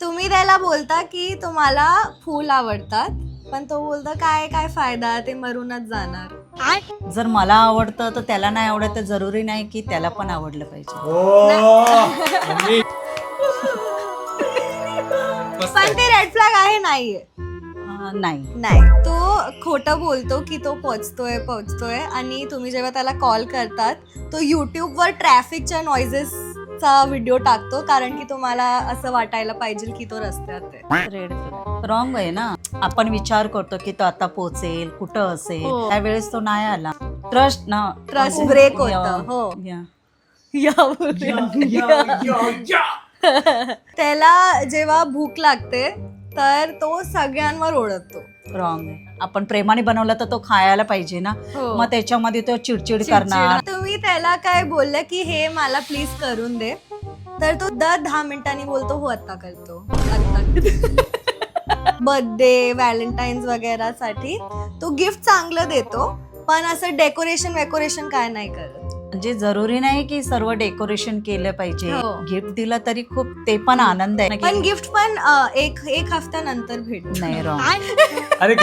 तुम्ही त्याला बोलता की तुम्हाला फुल आवडतात, पण तो बोलतो काय काय फायदा, ते मरूनच जाणार. जर मला आवडतं तर त्याला नाही आवडत तर जरुरी नाही की त्याला पण आवडलं पाहिजे. पण ते रेड फ्लॅग आहे नाहीये. नाही. नाही, तो खोटं बोलतो की तो पोहोचतोय आणि तुम्ही जेव्हा त्याला कॉल करतात तो युट्यूबवर ट्रॅफिकच्या नॉइजेसचा व्हिडिओ टाकतो, कारण की तुम्हाला असं वाटायला पाहिजे की तो रस्त्यात आहे. रेड रॉंग आहे ना. आपण विचार करतो की तो आता पोहोचेल कुठं असेल, हो. त्यावेळेस तो नाही आला. ट्रस्ट ना, ट्रस्ट ब्रेक होतं. हो. त्याला जेव्हा भूक लागते तर तो सगळ्यांवर ओढतो. रॉंग आहे. आपण प्रेमाने बनवलं तर तो खायला पाहिजे ना. हो. मग त्याच्यामध्ये तो चिडचिड करणार. तुम्ही त्याला काय बोलले की हे मला प्लीज करून दे, तर तो दर 10 मिनिटांनी बोलतो हो आत्ता करतो, आत्ता. बर्थडे, व्हॅलेंटाईन्स वगैरे साठी तो गिफ्ट चांगलं देतो, पण असं डेकोरेशन काय नाही करत. म्हणजे जरुरी नाही की सर्व डेकोरेशन केलं पाहिजे. हो. गिफ्ट दिलं तरी खूप ते पण आनंद आहे. पण गिफ्ट पण एक हफ्त्यानंतर भेटतो. नाही, रॉंग. अरे